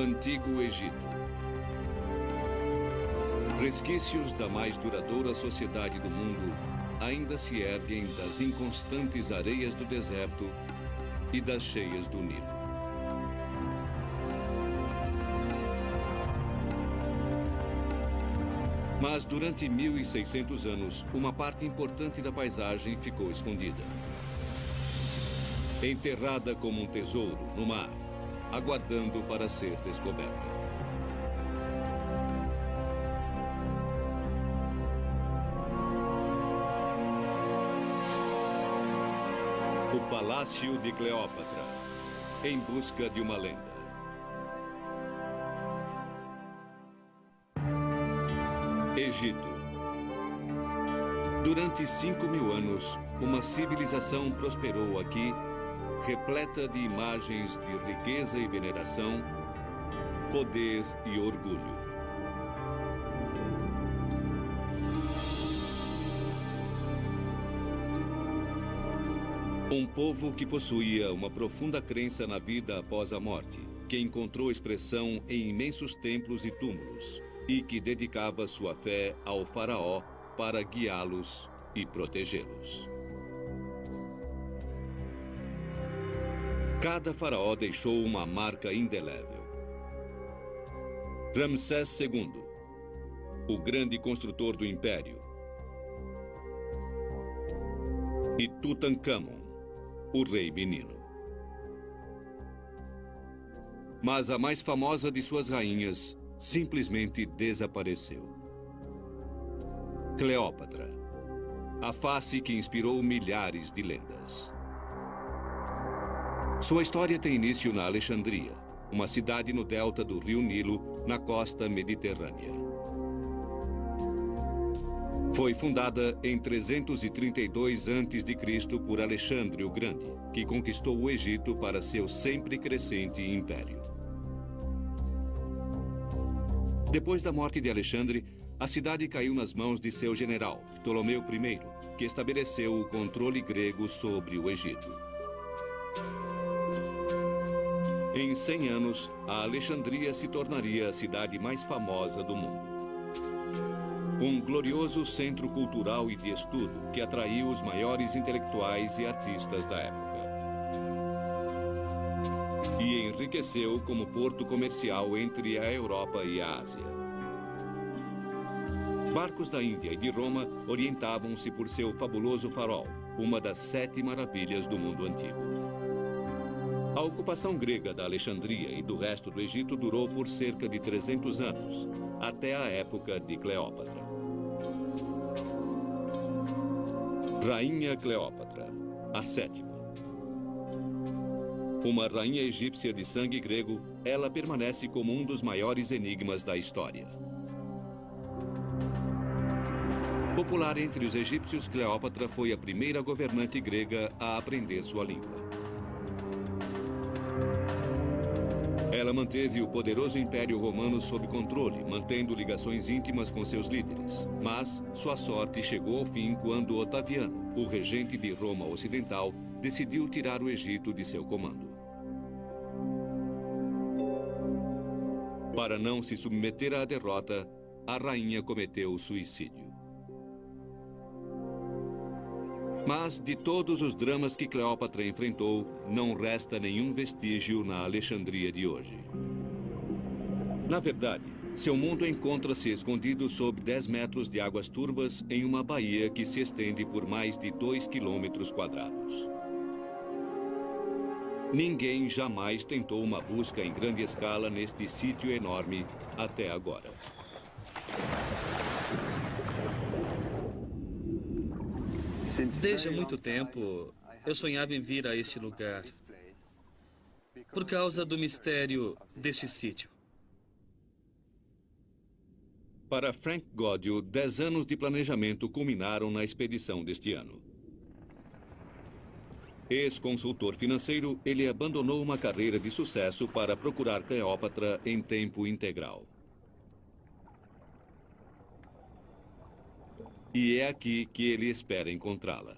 Antigo Egito. Resquícios da mais duradoura sociedade do mundo ainda se erguem das inconstantes areias do deserto e das cheias do Nilo. Mas durante 1.600 anos, uma parte importante da paisagem ficou escondida. Enterrada como um tesouro no mar, aguardando para ser descoberta. O Palácio de Cleópatra, em busca de uma lenda. Egito. Durante 5.000 anos, uma civilização prosperou aqui, repleta de imagens de riqueza e veneração, poder e orgulho. Um povo que possuía uma profunda crença na vida após a morte, que encontrou expressão em imensos templos e túmulos, e que dedicava sua fé ao faraó para guiá-los e protegê-los. Cada faraó deixou uma marca indelével. Ramsés II, o grande construtor do império, e Tutancâmon, o rei menino. Mas a mais famosa de suas rainhas simplesmente desapareceu. Cleópatra, a face que inspirou milhares de lendas. Sua história tem início na Alexandria, uma cidade no delta do rio Nilo, na costa mediterrânea. Foi fundada em 332 a.C. por Alexandre o Grande, que conquistou o Egito para seu sempre crescente império. Depois da morte de Alexandre, a cidade caiu nas mãos de seu general, Ptolomeu I, que estabeleceu o controle grego sobre o Egito. Em 100 anos, a Alexandria se tornaria a cidade mais famosa do mundo. Um glorioso centro cultural e de estudo que atraiu os maiores intelectuais e artistas da época. E enriqueceu como porto comercial entre a Europa e a Ásia. Barcos da Índia e de Roma orientavam-se por seu fabuloso farol, uma das 7 maravilhas do mundo antigo. A ocupação grega da Alexandria e do resto do Egito durou por cerca de 300 anos, até a época de Cleópatra. Rainha Cleópatra, a 7ª. Uma rainha egípcia de sangue grego, ela permanece como um dos maiores enigmas da história. Popular entre os egípcios, Cleópatra foi a primeira governante grega a aprender sua língua. Ela manteve o poderoso Império Romano sob controle, mantendo ligações íntimas com seus líderes. Mas sua sorte chegou ao fim quando Otaviano, o regente de Roma Ocidental, decidiu tirar o Egito de seu comando. Para não se submeter à derrota, a rainha cometeu suicídio. Mas, de todos os dramas que Cleópatra enfrentou, não resta nenhum vestígio na Alexandria de hoje. Na verdade, seu mundo encontra-se escondido sob 10 metros de águas turvas em uma baía que se estende por mais de 2 quilômetros quadrados. Ninguém jamais tentou uma busca em grande escala neste sítio enorme até agora. Desde há muito tempo, eu sonhava em vir a este lugar por causa do mistério deste sítio. Para Frank Goddio, 10 anos de planejamento culminaram na expedição deste ano. Ex-consultor financeiro, ele abandonou uma carreira de sucesso para procurar Cleópatra em tempo integral. E é aqui que ele espera encontrá-la.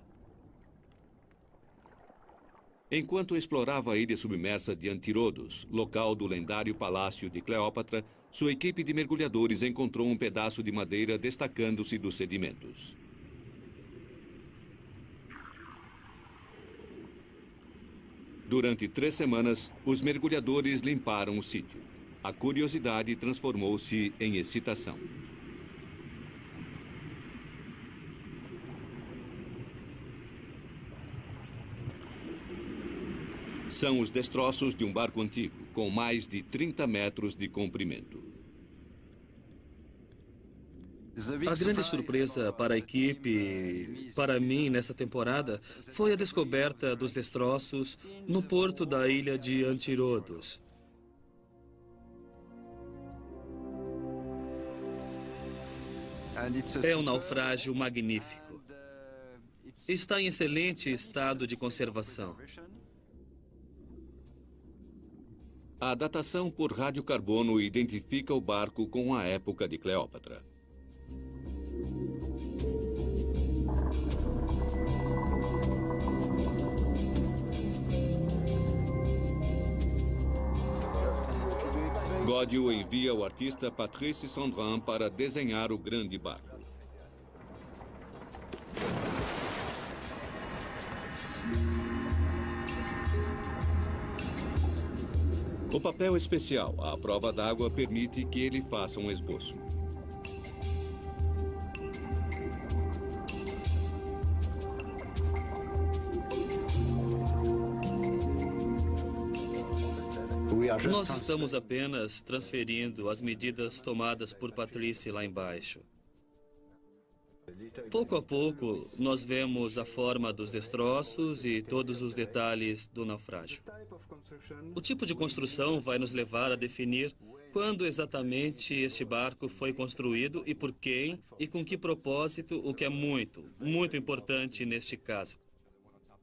Enquanto explorava a ilha submersa de Antirodos, local do lendário palácio de Cleópatra, sua equipe de mergulhadores encontrou um pedaço de madeira destacando-se dos sedimentos. Durante 3 semanas, os mergulhadores limparam o sítio. A curiosidade transformou-se em excitação. São os destroços de um barco antigo, com mais de 30 metros de comprimento. A grande surpresa para a equipe, para mim, nessa temporada, foi a descoberta dos destroços no porto da ilha de Antirodos. É um naufrágio magnífico. Está em excelente estado de conservação. A datação por radiocarbono identifica o barco com a época de Cleópatra. Godiu envia o artista Patrice Sandrin para desenhar o grande barco. O papel especial, à prova d'água, permite que ele faça um esboço. Nós estamos apenas transferindo as medidas tomadas por Patrice lá embaixo. Pouco a pouco, nós vemos a forma dos destroços e todos os detalhes do naufrágio. O tipo de construção vai nos levar a definir quando exatamente este barco foi construído e por quem e com que propósito, o que é muito, muito importante neste caso.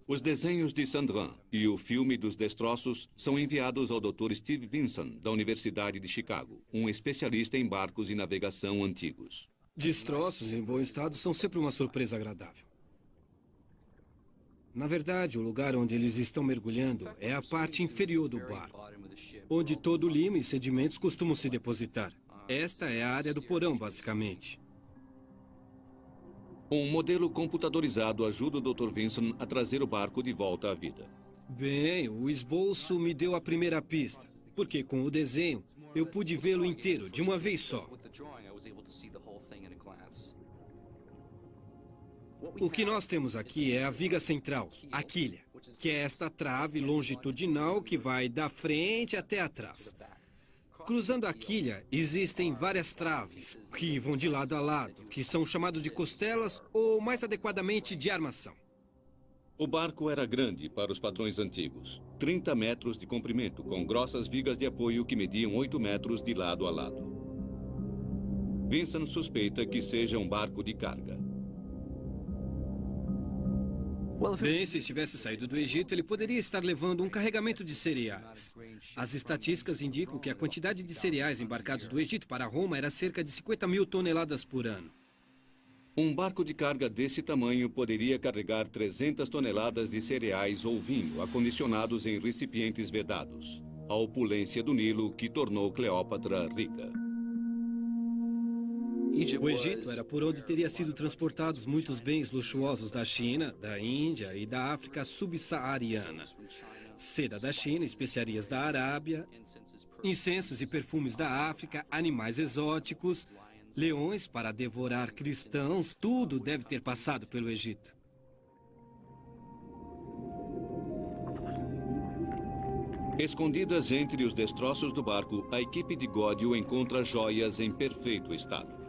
Os desenhos de Sandrin e o filme dos destroços são enviados ao Dr. Steve Vinson, da Universidade de Chicago, um especialista em barcos e navegação antigos. Destroços em bom estado são sempre uma surpresa agradável. Na verdade, o lugar onde eles estão mergulhando é a parte inferior do barco, onde todo o limo e sedimentos costumam se depositar. Esta é a área do porão, basicamente. Um modelo computadorizado ajuda o Dr. Vinson a trazer o barco de volta à vida. Bem, o esboço me deu a primeira pista, porque com o desenho eu pude vê-lo inteiro, de uma vez só. O que nós temos aqui é a viga central, a quilha, que é esta trave longitudinal que vai da frente até atrás. Cruzando a quilha, existem várias traves que vão de lado a lado, que são chamados de costelas ou, mais adequadamente, de armação. O barco era grande para os padrões antigos, 30 metros de comprimento, com grossas vigas de apoio que mediam 8 metros de lado a lado. Vincent suspeita que seja um barco de carga. Bem, se estivesse saído do Egito, ele poderia estar levando um carregamento de cereais. As estatísticas indicam que a quantidade de cereais embarcados do Egito para Roma era cerca de 50 mil toneladas por ano. Um barco de carga desse tamanho poderia carregar 300 toneladas de cereais ou vinho acondicionados em recipientes vedados. A opulência do Nilo que tornou Cleópatra rica. O Egito era por onde teria sido transportados muitos bens luxuosos da China, da Índia e da África subsaariana. Seda da China, especiarias da Arábia, incensos e perfumes da África, animais exóticos, leões para devorar cristãos, tudo deve ter passado pelo Egito. Escondidas entre os destroços do barco, a equipe de Godiu encontra joias em perfeito estado.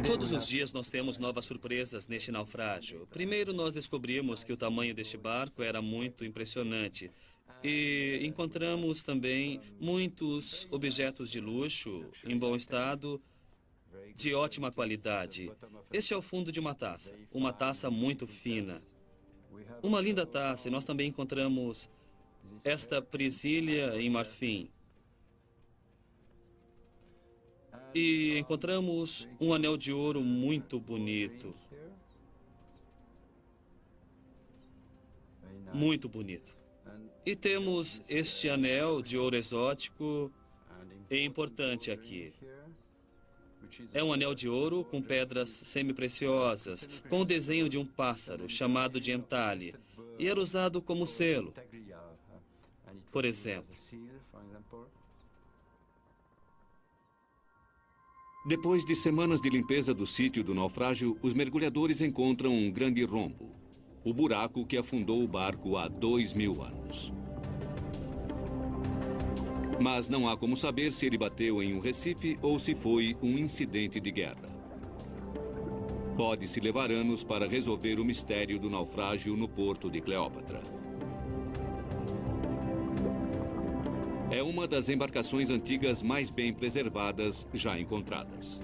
Todos os dias nós temos novas surpresas neste naufrágio. Primeiro, nós descobrimos que o tamanho deste barco era muito impressionante. E encontramos também muitos objetos de luxo, em bom estado, de ótima qualidade. Este é o fundo de uma taça muito fina. uma linda taça, e nós também encontramos esta presilha em marfim. E encontramos um anel de ouro muito bonito. Muito bonito. E temos este anel de ouro exótico e importante aqui. É um anel de ouro com pedras semi-preciosas, com o desenho de um pássaro chamado de entalhe, e era usado como selo, por exemplo. Depois de semanas de limpeza do sítio do naufrágio, os mergulhadores encontram um grande rombo, o buraco que afundou o barco há 2000 anos. Mas não há como saber se ele bateu em um recife ou se foi um incidente de guerra. Pode-se levar anos para resolver o mistério do naufrágio no porto de Cleópatra. É uma das embarcações antigas mais bem preservadas já encontradas.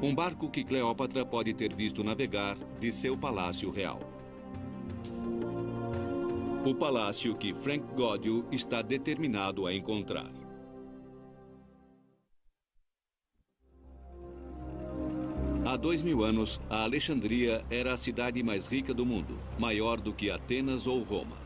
Um barco que Cleópatra pode ter visto navegar de seu palácio real. O palácio que Frank Gaudio está determinado a encontrar. Há 2000 anos, a Alexandria era a cidade mais rica do mundo, maior do que Atenas ou Roma.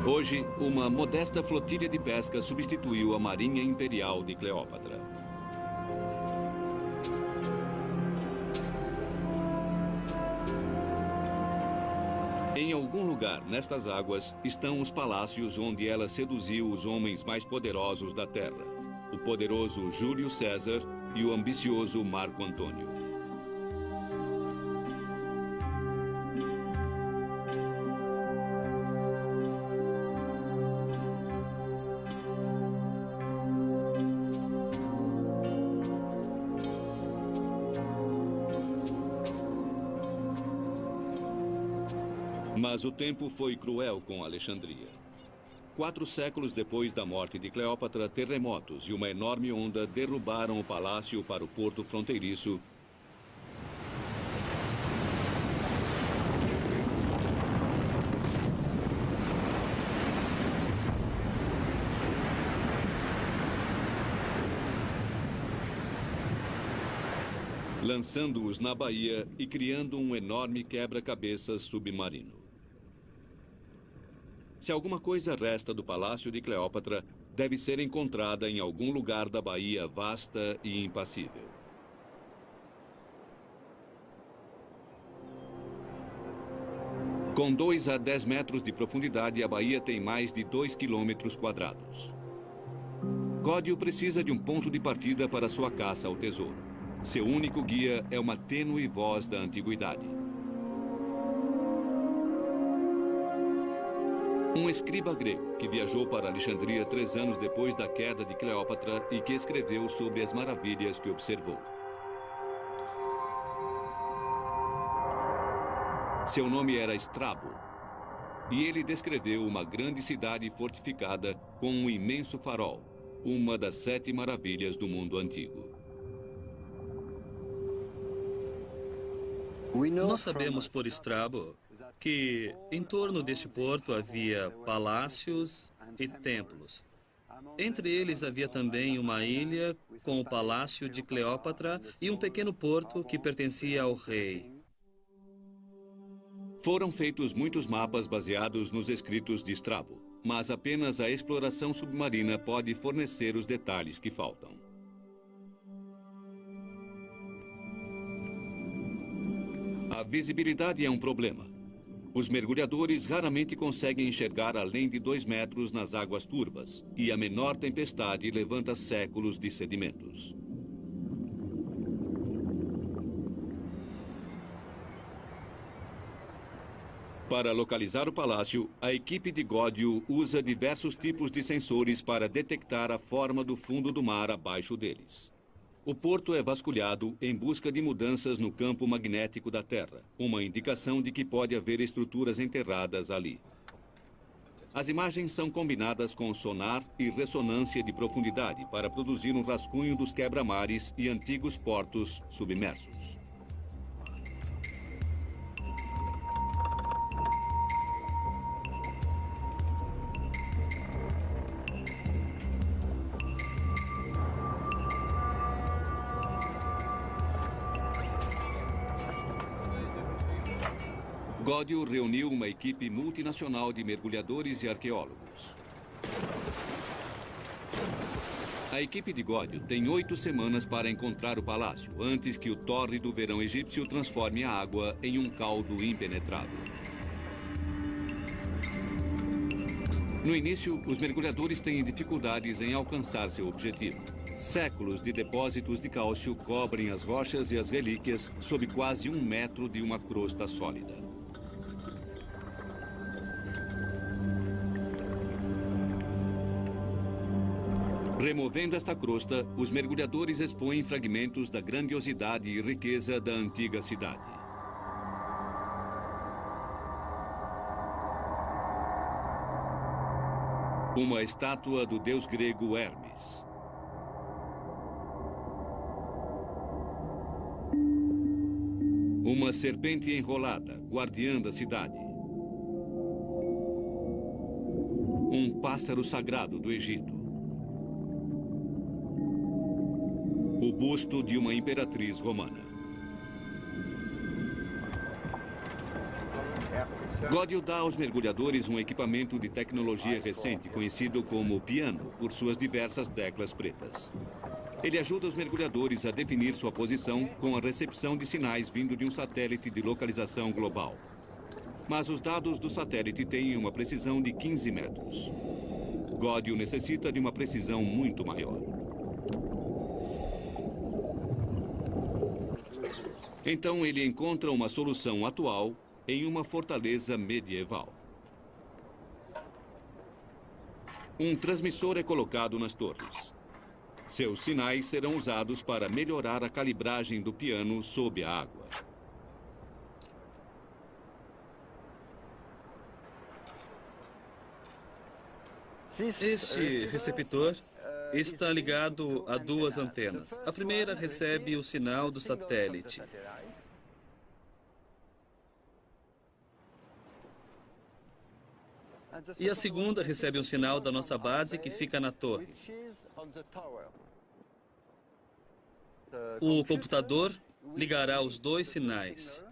Hoje, uma modesta flotilha de pesca substituiu a Marinha Imperial de Cleópatra. Em algum lugar nestas águas estão os palácios onde ela seduziu os homens mais poderosos da Terra, o poderoso Júlio César e o ambicioso Marco Antônio. Mas o tempo foi cruel com Alexandria. 4 séculos depois da morte de Cleópatra, terremotos e uma enorme onda derrubaram o palácio para o porto fronteiriço. Lançando-os na baía e criando um enorme quebra-cabeças submarino. Se alguma coisa resta do palácio de Cleópatra, deve ser encontrada em algum lugar da baía vasta e impassível. Com 2 a 10 metros de profundidade, a baía tem mais de 2 quilômetros quadrados. Gaudio precisa de um ponto de partida para sua caça ao tesouro. Seu único guia é uma tênue voz da antiguidade. Um escriba grego que viajou para Alexandria 3 anos depois da queda de Cleópatra e que escreveu sobre as maravilhas que observou. Seu nome era Estrabo, e ele descreveu uma grande cidade fortificada com um imenso farol, uma das 7 maravilhas do mundo antigo. Nós sabemos por Estrabo que em torno deste porto havia palácios e templos. Entre eles havia também uma ilha com o palácio de Cleópatra e um pequeno porto que pertencia ao rei. Foram feitos muitos mapas baseados nos escritos de Estrabo, mas apenas a exploração submarina pode fornecer os detalhes que faltam. A visibilidade é um problema. Os mergulhadores raramente conseguem enxergar além de 2 metros nas águas turvas, e a menor tempestade levanta séculos de sedimentos. Para localizar o palácio, a equipe de Gaudio usa diversos tipos de sensores para detectar a forma do fundo do mar abaixo deles. O porto é vasculhado em busca de mudanças no campo magnético da Terra, uma indicação de que pode haver estruturas enterradas ali. As imagens são combinadas com sonar e ressonância de profundidade para produzir um rascunho dos quebra-mares e antigos portos submersos. Godio reuniu uma equipe multinacional de mergulhadores e arqueólogos. A equipe de Godio tem 8 semanas para encontrar o palácio, antes que o tórrido verão egípcio transforme a água em um caldo impenetrável. No início, os mergulhadores têm dificuldades em alcançar seu objetivo. Séculos de depósitos de cálcio cobrem as rochas e as relíquias sob quase 1 metro de uma crosta sólida. Removendo esta crosta, os mergulhadores expõem fragmentos da grandiosidade e riqueza da antiga cidade. Uma estátua do deus grego Hermes. Uma serpente enrolada, guardiã da cidade. Um pássaro sagrado do Egito. O busto de uma imperatriz romana. Godio dá aos mergulhadores um equipamento de tecnologia recente, conhecido como piano, por suas diversas teclas pretas. Ele ajuda os mergulhadores a definir sua posição com a recepção de sinais vindo de um satélite de localização global. Mas os dados do satélite têm uma precisão de 15 metros. Godio necessita de uma precisão muito maior. Então ele encontra uma solução atual em uma fortaleza medieval. Um transmissor é colocado nas torres. Seus sinais serão usados para melhorar a calibragem do piano sob a água. Este receptor está ligado a 2 antenas. A primeira recebe o sinal do satélite. E a segunda recebe um sinal da nossa base que fica na torre. O computador ligará os 2 sinais.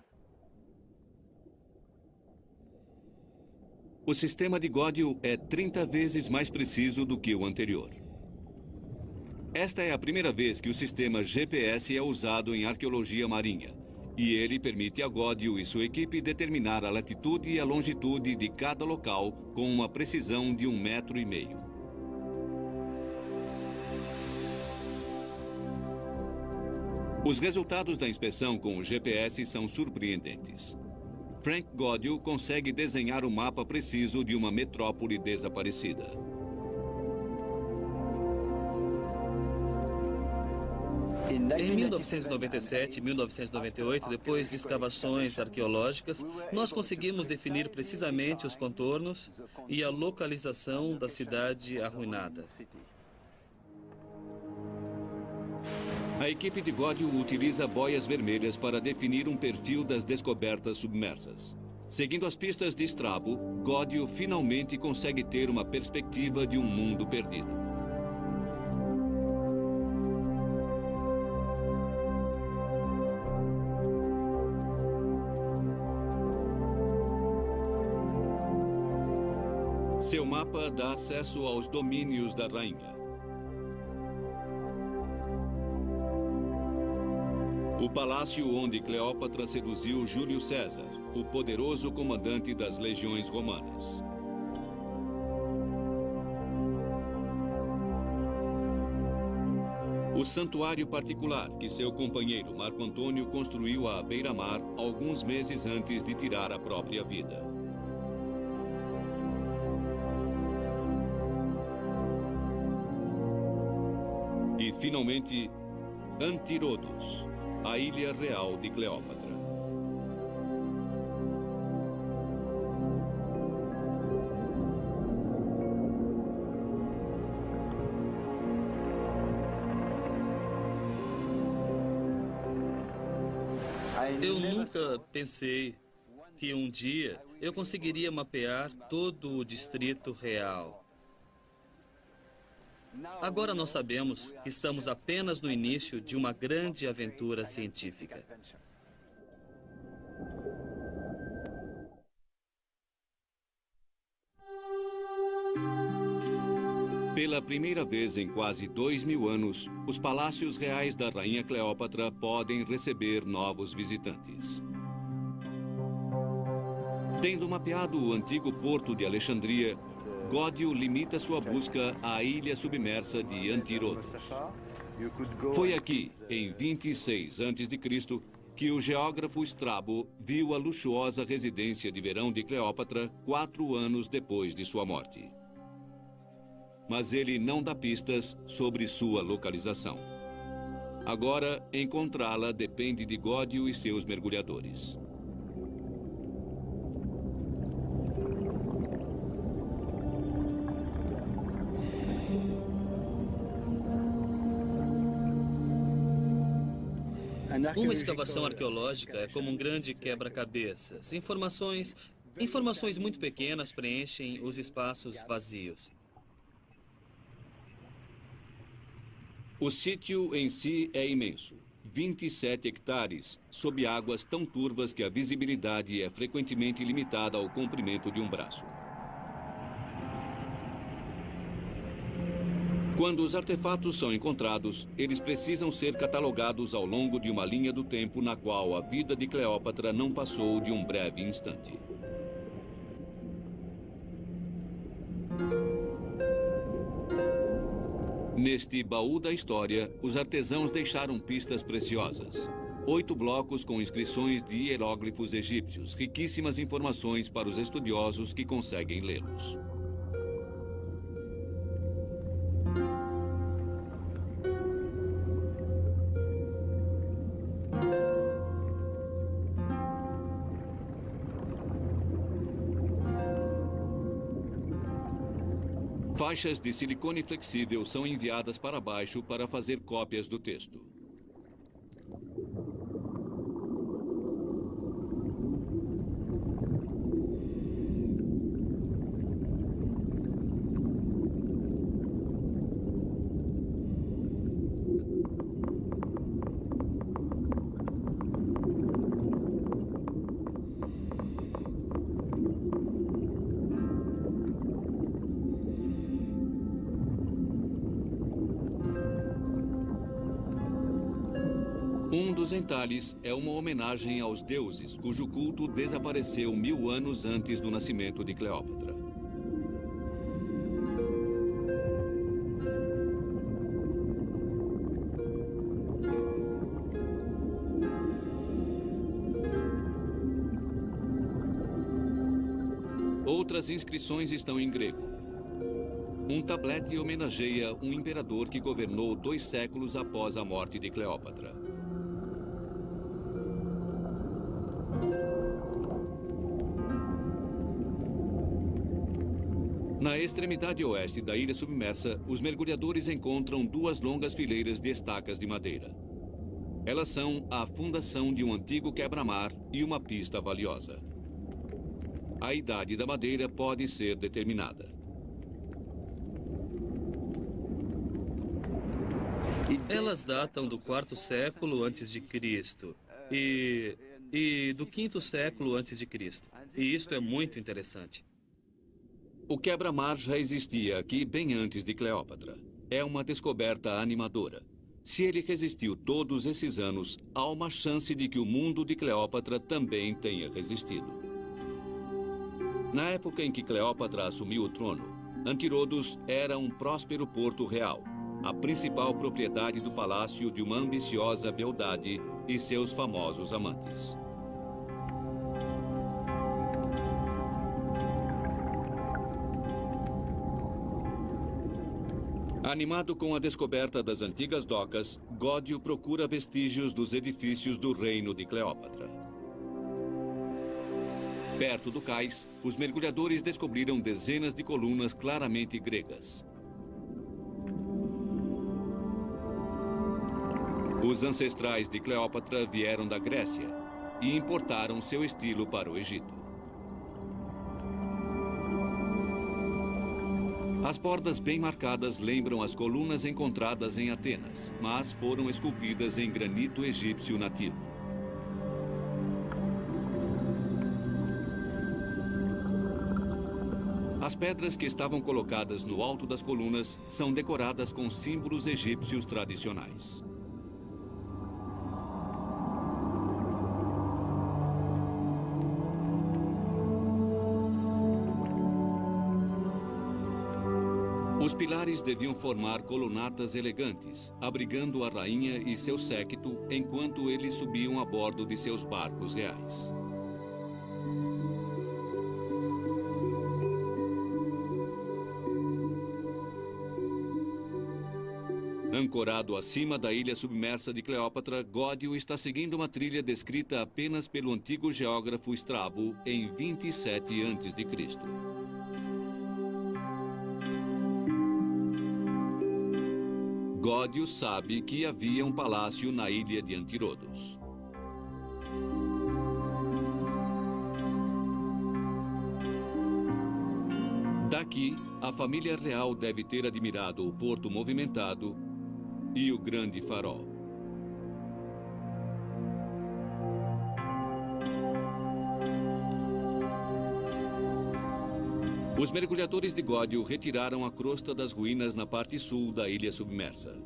O sistema de Godio é 30 vezes mais preciso do que o anterior. Esta é a primeira vez que o sistema GPS é usado em arqueologia marinha, e ele permite a Godio e sua equipe determinar a latitude e a longitude de cada local com uma precisão de 1,5 metros. Os resultados da inspeção com o GPS são surpreendentes. Frank Godio consegue desenhar o mapa preciso de uma metrópole desaparecida. Em 1997 e 1998, depois de escavações arqueológicas, nós conseguimos definir precisamente os contornos e a localização da cidade arruinada. A equipe de Godio utiliza boias vermelhas para definir um perfil das descobertas submersas. Seguindo as pistas de Strabo, Godio finalmente consegue ter uma perspectiva de um mundo perdido. Seu mapa dá acesso aos domínios da rainha. O palácio onde Cleópatra seduziu Júlio César, o poderoso comandante das legiões romanas. O santuário particular que seu companheiro Marco Antônio construiu à beira-mar alguns meses antes de tirar a própria vida. E, finalmente, Antírodos, a ilha real de Cleópatra. Eu nunca pensei que um dia eu conseguiria mapear todo o Distrito Real. Agora nós sabemos que estamos apenas no início de uma grande aventura científica. Pela primeira vez em quase 2000 anos, os palácios reais da Rainha Cleópatra podem receber novos visitantes. Tendo mapeado o antigo porto de Alexandria, Gódio limita sua busca à ilha submersa de Antírodos. Foi aqui, em 26 a.C., que o geógrafo Strabo viu a luxuosa residência de verão de Cleópatra 4 anos depois de sua morte. Mas ele não dá pistas sobre sua localização. Agora, encontrá-la depende de Gódio e seus mergulhadores. Uma escavação arqueológica é como um grande quebra-cabeças. Informações muito pequenas preenchem os espaços vazios. O sítio em si é imenso, 27 hectares, sob águas tão turvas que a visibilidade é frequentemente limitada ao comprimento de um braço. Quando os artefatos são encontrados, eles precisam ser catalogados ao longo de uma linha do tempo na qual a vida de Cleópatra não passou de um breve instante. Neste baú da história, os artesãos deixaram pistas preciosas. 8 blocos com inscrições de hieróglifos egípcios, riquíssimas informações para os estudiosos que conseguem lê-los. Faixas de silicone flexível são enviadas para baixo para fazer cópias do texto. Um dos entalhes é uma homenagem aos deuses, cujo culto desapareceu 1000 anos antes do nascimento de Cleópatra. Outras inscrições estão em grego. Um tablete homenageia um imperador que governou 2 séculos após a morte de Cleópatra. Na extremidade oeste da ilha submersa, os mergulhadores encontram 2 longas fileiras de estacas de madeira. Elas são a fundação de um antigo quebra-mar e uma pista valiosa. A idade da madeira pode ser determinada. Elas datam do 4º século antes de Cristo e do 5º século antes de Cristo. E isto é muito interessante. O quebra-mar já existia aqui bem antes de Cleópatra. É uma descoberta animadora. Se ele resistiu todos esses anos, há uma chance de que o mundo de Cleópatra também tenha resistido. Na época em que Cleópatra assumiu o trono, Antírodos era um próspero porto real, a principal propriedade do palácio de uma ambiciosa beldade e seus famosos amantes. Animado com a descoberta das antigas docas, Gódio procura vestígios dos edifícios do reino de Cleópatra. Perto do cais, os mergulhadores descobriram dezenas de colunas claramente gregas. Os ancestrais de Cleópatra vieram da Grécia. e importaram seu estilo para o Egito. As bordas bem marcadas lembram as colunas encontradas em Atenas, mas foram esculpidas em granito egípcio nativo. As pedras que estavam colocadas no alto das colunas são decoradas com símbolos egípcios tradicionais. Os pilares deviam formar colunatas elegantes, abrigando a rainha e seu séquito enquanto eles subiam a bordo de seus barcos reais. Ancorado acima da ilha submersa de Cleópatra, Gódio está seguindo uma trilha descrita apenas pelo antigo geógrafo Strabo em 27 a.C. Gódio sabe que havia um palácio na ilha de Antirodos. Daqui, a família real deve ter admirado o porto movimentado e o grande farol. Os mergulhadores de Gódio retiraram a crosta das ruínas na parte sul da ilha submersa.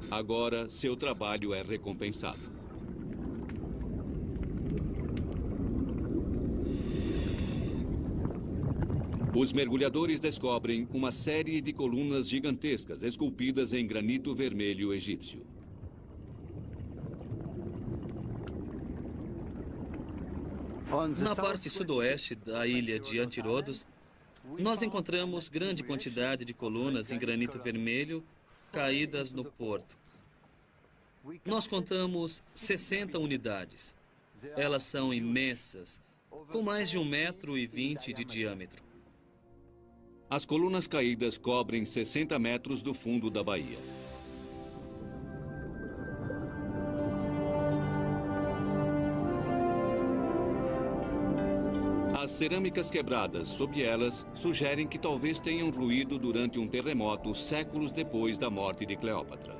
Agora, seu trabalho é recompensado. Os mergulhadores descobrem uma série de colunas gigantescas esculpidas em granito vermelho egípcio. Na parte sudoeste da ilha de Antirodos, nós encontramos grande quantidade de colunas em granito vermelho caídas no porto. Nós contamos 60 unidades. Elas são imensas, com mais de 1,20 m de diâmetro. As colunas caídas cobrem 60 metros do fundo da baía. As cerâmicas quebradas sob elas sugerem que talvez tenham ruído durante um terremoto séculos depois da morte de Cleópatra.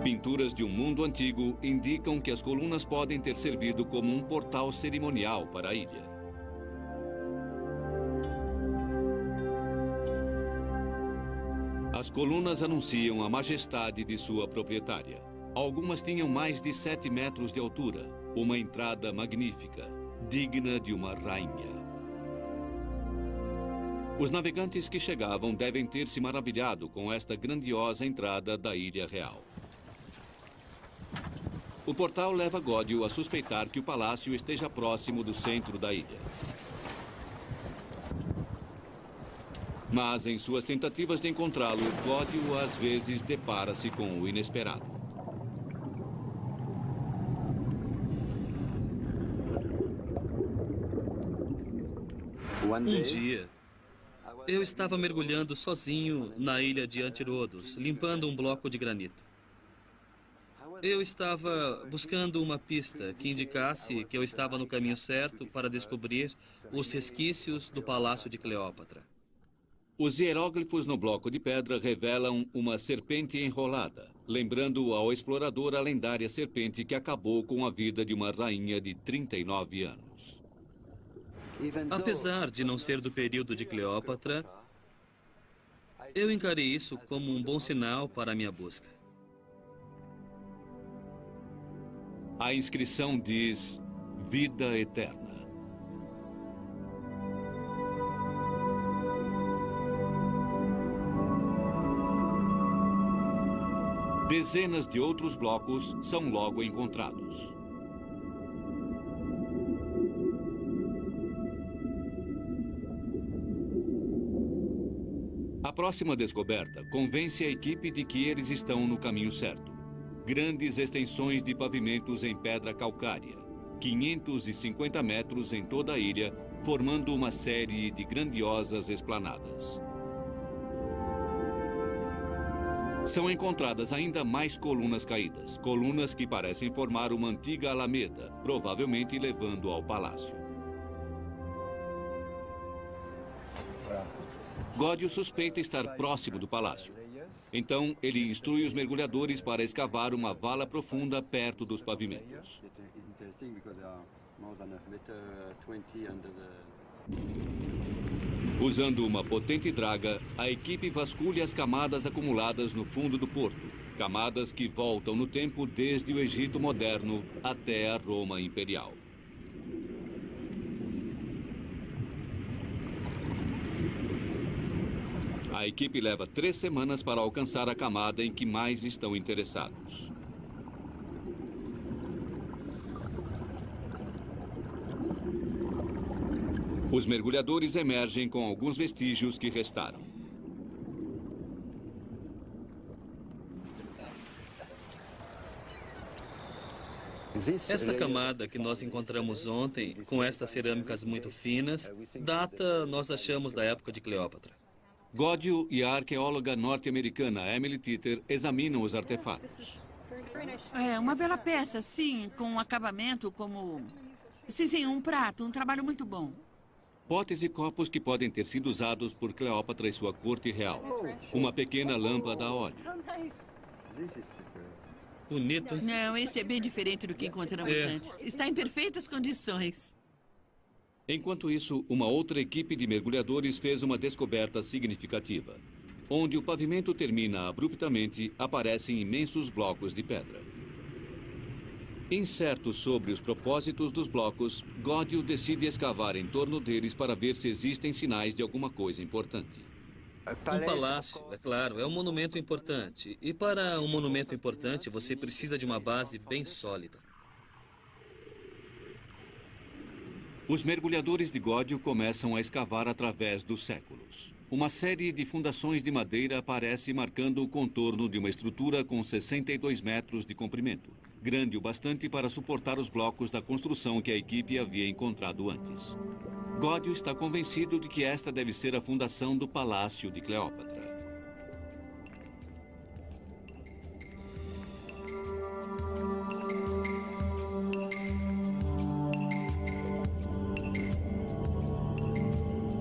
Pinturas de um mundo antigo indicam que as colunas podem ter servido como um portal cerimonial para a ilha. As colunas anunciam a majestade de sua proprietária. Algumas tinham mais de 7 metros de altura, uma entrada magnífica, digna de uma rainha. Os navegantes que chegavam devem ter se maravilhado com esta grandiosa entrada da Ilha Real. O portal leva Gódio a suspeitar que o palácio esteja próximo do centro da ilha. Mas em suas tentativas de encontrá-lo, Gódio às vezes depara-se com o inesperado. Um dia, eu estava mergulhando sozinho na ilha de Antirodos, limpando um bloco de granito. Eu estava buscando uma pista que indicasse que eu estava no caminho certo para descobrir os resquícios do Palácio de Cleópatra. Os hieróglifos no bloco de pedra revelam uma serpente enrolada, lembrando ao explorador a lendária serpente que acabou com a vida de uma rainha de 39 anos. Apesar de não ser do período de Cleópatra, eu encarei isso como um bom sinal para a minha busca. A inscrição diz: Vida Eterna. Dezenas de outros blocos são logo encontrados. A próxima descoberta convence a equipe de que eles estão no caminho certo. Grandes extensões de pavimentos em pedra calcária, 550 metros em toda a ilha, formando uma série de grandiosas esplanadas. São encontradas ainda mais colunas caídas, colunas que parecem formar uma antiga alameda, provavelmente levando ao palácio. Godio suspeita estar próximo do palácio. Então, ele instrui os mergulhadores para escavar uma vala profunda perto dos pavimentos. Usando uma potente draga, a equipe vasculha as camadas acumuladas no fundo do porto. Camadas que voltam no tempo desde o Egito moderno até a Roma imperial. A equipe leva 3 semanas para alcançar a camada em que mais estão interessados. Os mergulhadores emergem com alguns vestígios que restaram. Esta camada que nós encontramos ontem, com estas cerâmicas muito finas, data, nós achamos, da época de Cleópatra. Godio e a arqueóloga norte-americana Emily Titter examinam os artefatos. É uma bela peça, sim, com um acabamento como... Sim, um prato, um trabalho muito bom. Potes e copos que podem ter sido usados por Cleópatra e sua corte real. Uma pequena lâmpada a óleo. Bonito. Não, esse é bem diferente do que encontramos antes. Está em perfeitas condições. Enquanto isso, uma outra equipe de mergulhadores fez uma descoberta significativa. Onde o pavimento termina abruptamente, aparecem imensos blocos de pedra. Incerto sobre os propósitos dos blocos, Godio decide escavar em torno deles para ver se existem sinais de alguma coisa importante. Um palácio, é claro, é um monumento importante. E para um monumento importante, você precisa de uma base bem sólida. Os mergulhadores de Godio começam a escavar através dos séculos. Uma série de fundações de madeira aparece marcando o contorno de uma estrutura com 62 metros de comprimento, grande o bastante para suportar os blocos da construção que a equipe havia encontrado antes. Godio está convencido de que esta deve ser a fundação do Palácio de Cleópatra.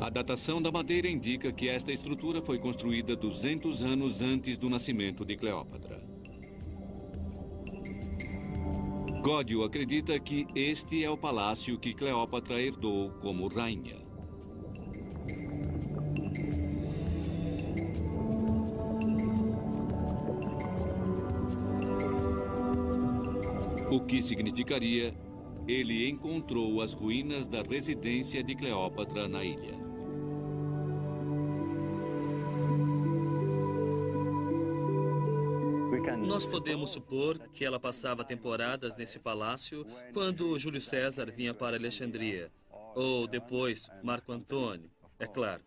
A datação da madeira indica que esta estrutura foi construída 200 anos antes do nascimento de Cleópatra. Godio acredita que este é o palácio que Cleópatra herdou como rainha. O que significaria, ele encontrou as ruínas da residência de Cleópatra na ilha. Nós podemos supor que ela passava temporadas nesse palácio quando Júlio César vinha para Alexandria. Ou depois, Marco Antônio, é claro.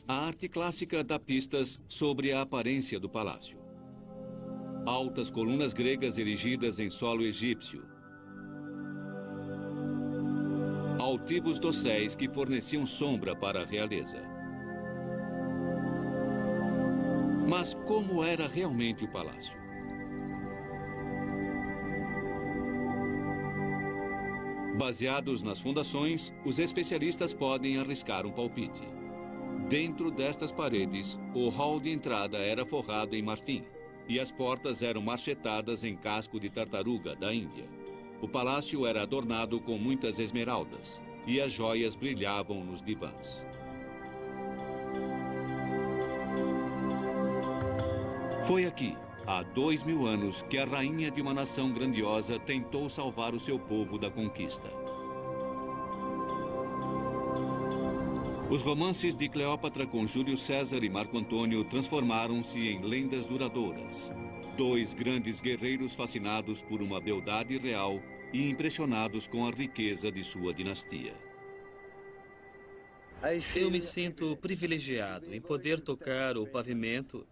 A arte clássica dá pistas sobre a aparência do palácio. Altas colunas gregas erigidas em solo egípcio. Altivos dosséis que forneciam sombra para a realeza. Mas como era realmente o palácio? Baseados nas fundações, os especialistas podem arriscar um palpite. Dentro destas paredes, o hall de entrada era forrado em marfim e as portas eram marchetadas em casco de tartaruga da Índia. O palácio era adornado com muitas esmeraldas e as joias brilhavam nos divãs. Foi aqui, há 2000 anos, que a rainha de uma nação grandiosa tentou salvar o seu povo da conquista. Os romances de Cleópatra com Júlio César e Marco Antônio transformaram-se em lendas duradouras. Dois grandes guerreiros fascinados por uma beldade real e impressionados com a riqueza de sua dinastia. Eu me sinto privilegiado em poder tocar o pavimento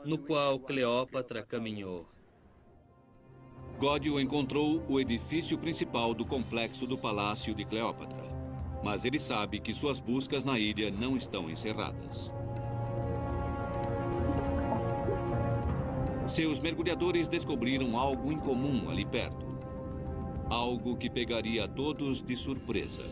no qual Cleópatra caminhou. Godio encontrou o edifício principal do complexo do Palácio de Cleópatra. mas ele sabe que suas buscas na ilha não estão encerradas. Seus mergulhadores descobriram algo incomum ali perto. Algo que pegaria a todos de surpresa.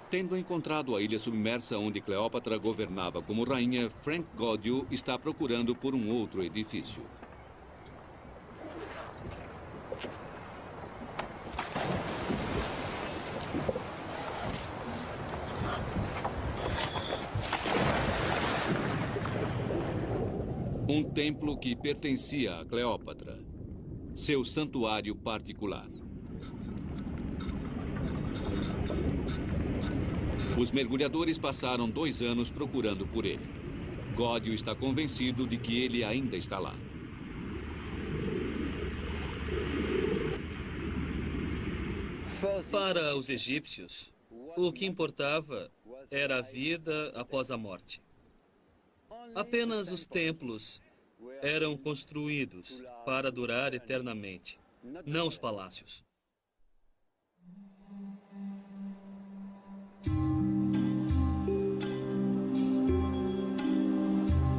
Tendo encontrado a ilha submersa onde Cleópatra governava como rainha, Frank Godio está procurando por um outro edifício. Um templo que pertencia a Cleópatra. Seu santuário particular. Os mergulhadores passaram 2 anos procurando por ele. Godio está convencido de que ele ainda está lá. Para os egípcios, o que importava era a vida após a morte. Apenas os templos eram construídos para durar eternamente, não os palácios.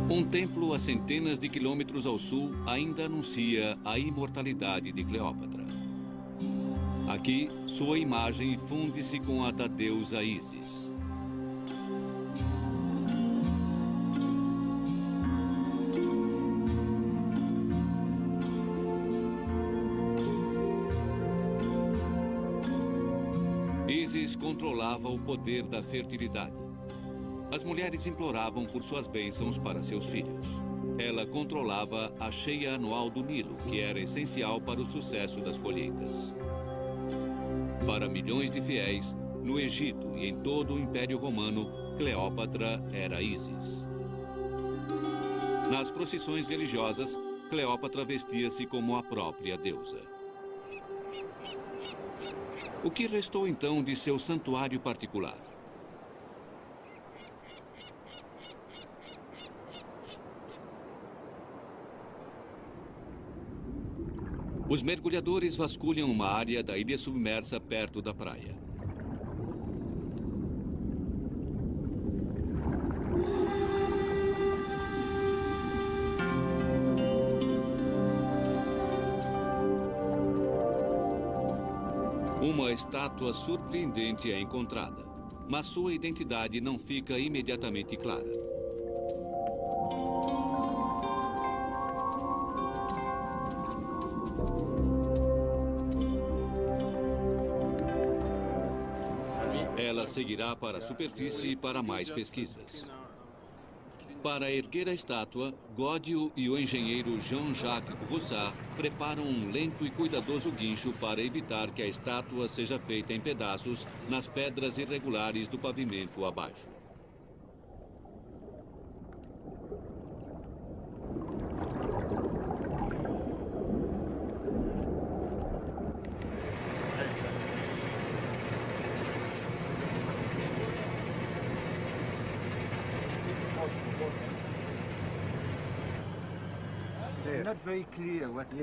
Um templo a centenas de quilômetros ao sul ainda anuncia a imortalidade de Cleópatra. Aqui, sua imagem funde-se com a da deusa Ísis. Ísis controlava o poder da fertilidade. As mulheres imploravam por suas bênçãos para seus filhos. Ela controlava a cheia anual do Nilo, que era essencial para o sucesso das colheitas. Para milhões de fiéis, no Egito e em todo o Império Romano, Cleópatra era Ísis. Nas procissões religiosas, Cleópatra vestia-se como a própria deusa. O que restou então de seu santuário particular? Os mergulhadores vasculham uma área da ilha submersa perto da praia. Uma estátua surpreendente é encontrada, mas sua identidade não fica imediatamente clara. Ela seguirá para a superfície para mais pesquisas. Para erguer a estátua, Godio e o engenheiro Jean-Jacques Broussard preparam um lento e cuidadoso guincho para evitar que a estátua seja feita em pedaços nas pedras irregulares do pavimento abaixo.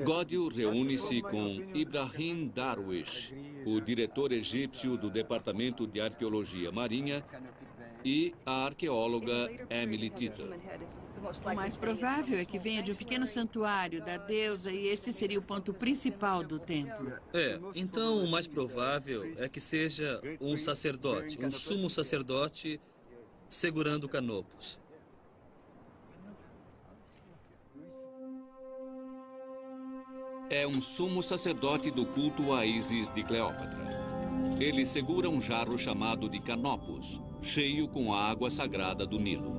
Godio reúne-se com Ibrahim Darwish, o diretor egípcio do Departamento de Arqueologia Marinha, e a arqueóloga Emily Tittle. O mais provável é que venha de um pequeno santuário da deusa e este seria o ponto principal do templo. Então o mais provável é que seja um sacerdote, um sumo sacerdote segurando canopos. É um sumo sacerdote do culto a Ísis de Cleópatra. Ele segura um jarro chamado de Canopus, cheio com a água sagrada do Nilo.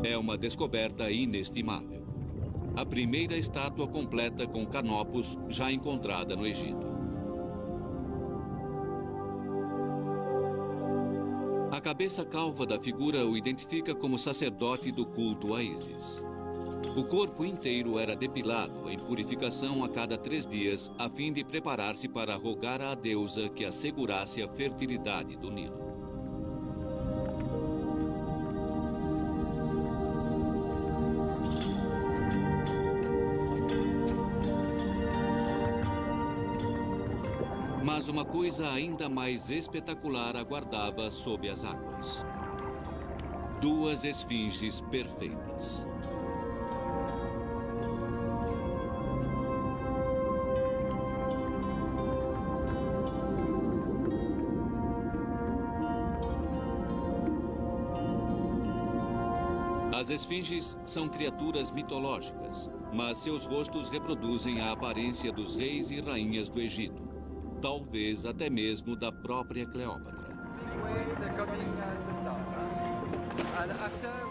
É uma descoberta inestimável. A primeira estátua completa com Canopus já encontrada no Egito. A cabeça calva da figura o identifica como sacerdote do culto a Ísis. O corpo inteiro era depilado em purificação a cada 3 dias, a fim de preparar-se para rogar à deusa que assegurasse a fertilidade do Nilo. Mas uma coisa ainda mais espetacular aguardava sob as águas. 2 esfinges perfeitas. As esfinges são criaturas mitológicas, mas seus rostos reproduzem a aparência dos reis e rainhas do Egito, talvez até mesmo da própria Cleópatra.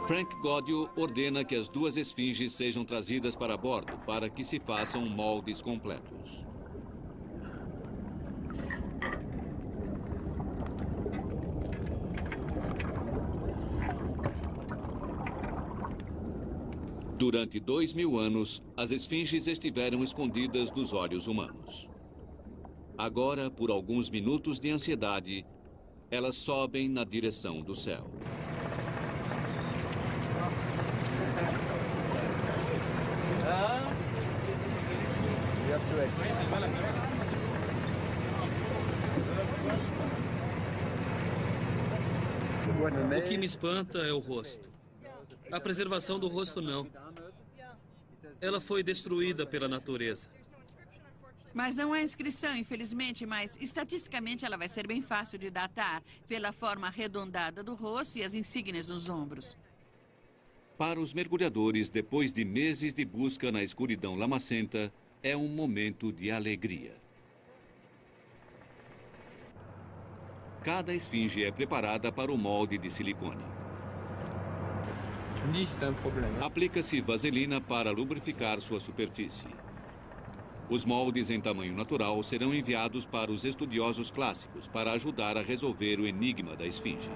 Frank Godio ordena que as 2 esfinges sejam trazidas para bordo para que se façam moldes completos. Durante 2000 anos, as esfinges estiveram escondidas dos olhos humanos. Agora, por alguns minutos de ansiedade, elas sobem na direção do céu. O que me espanta é o rosto. A preservação do rosto não. Ela foi destruída pela natureza. Mas não há inscrição, infelizmente, mas estatisticamente ela vai ser bem fácil de datar pela forma arredondada do rosto e as insígnias nos ombros. Para os mergulhadores, depois de meses de busca na escuridão lamacenta, é um momento de alegria. Cada esfinge é preparada para o molde de silicone. Aplica-se vaselina para lubrificar sua superfície. Os moldes em tamanho natural serão enviados para os estudiosos clássicos para ajudar a resolver o enigma da esfinge.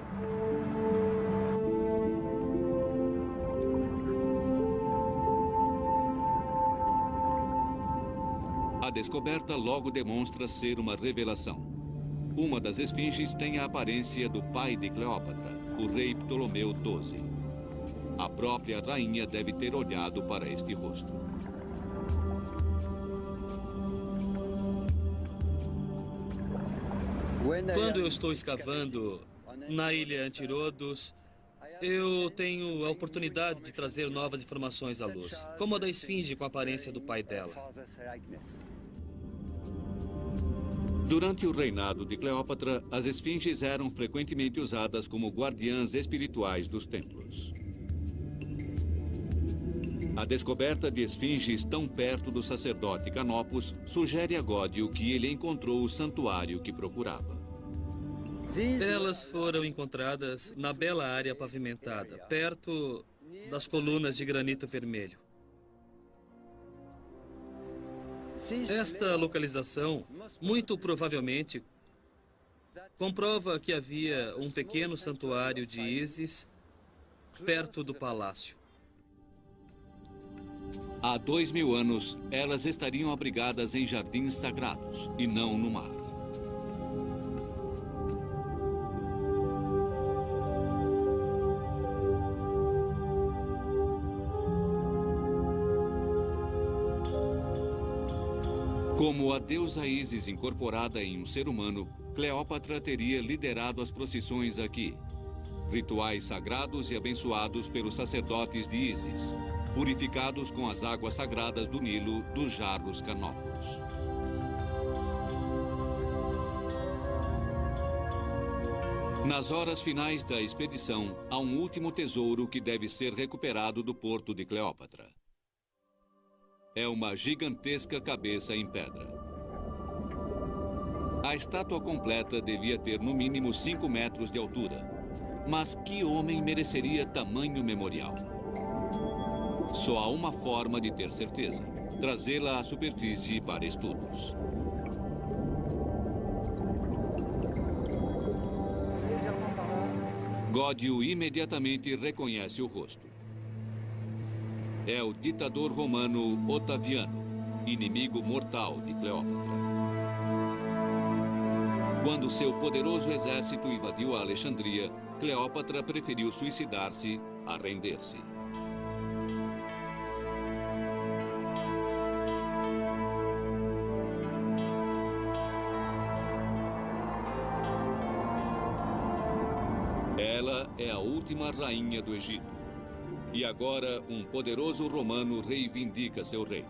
A descoberta logo demonstra ser uma revelação. Uma das esfinges tem a aparência do pai de Cleópatra, o rei Ptolomeu XII. A própria rainha deve ter olhado para este rosto. Quando eu estou escavando na ilha Antirodos, eu tenho a oportunidade de trazer novas informações à luz, como a da esfinge com a aparência do pai dela. Durante o reinado de Cleópatra, as esfinges eram frequentemente usadas como guardiãs espirituais dos templos. A descoberta de esfinges tão perto do sacerdote Canopus sugere a Godio que ele encontrou o santuário que procurava. Elas foram encontradas na bela área pavimentada, perto das colunas de granito vermelho. Esta localização, muito provavelmente, comprova que havia um pequeno santuário de Ísis perto do palácio. Há 2000 anos, elas estariam abrigadas em jardins sagrados e não no mar. Como a deusa Ísis incorporada em um ser humano, Cleópatra teria liderado as procissões aqui. Rituais sagrados e abençoados pelos sacerdotes de Ísis, purificados com as águas sagradas do Nilo dos jarros Canopus. Nas horas finais da expedição, há um último tesouro que deve ser recuperado do porto de Cleópatra. É uma gigantesca cabeça em pedra. A estátua completa devia ter no mínimo 5 metros de altura. Mas que homem mereceria tamanho memorial? Só há uma forma de ter certeza: trazê-la à superfície para estudos. Godio imediatamente reconhece o rosto. É o ditador romano Otaviano, inimigo mortal de Cleópatra. Quando seu poderoso exército invadiu a Alexandria, Cleópatra preferiu suicidar-se a render-se. última rainha do Egito. E agora, um poderoso romano reivindica seu reino.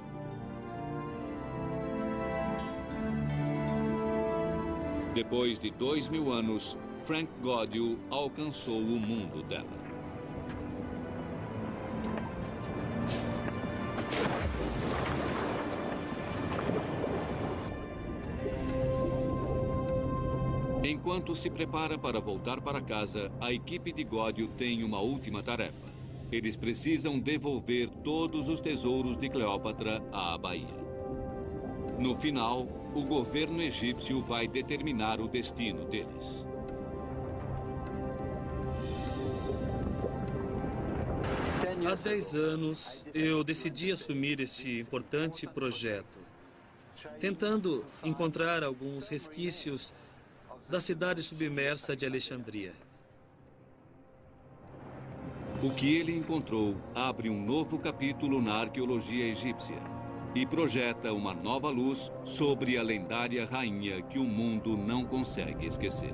Depois de 2000 anos, Frank Gaudio alcançou o mundo dela. Enquanto se prepara para voltar para casa, a equipe de Gaudio tem uma última tarefa. Eles precisam devolver todos os tesouros de Cleópatra à Baía. No final, o governo egípcio vai determinar o destino deles. Há 10 anos, eu decidi assumir este importante projeto, tentando encontrar alguns resquícios da cidade submersa de Alexandria. O que ele encontrou abre um novo capítulo na arqueologia egípcia e projeta uma nova luz sobre a lendária rainha que o mundo não consegue esquecer.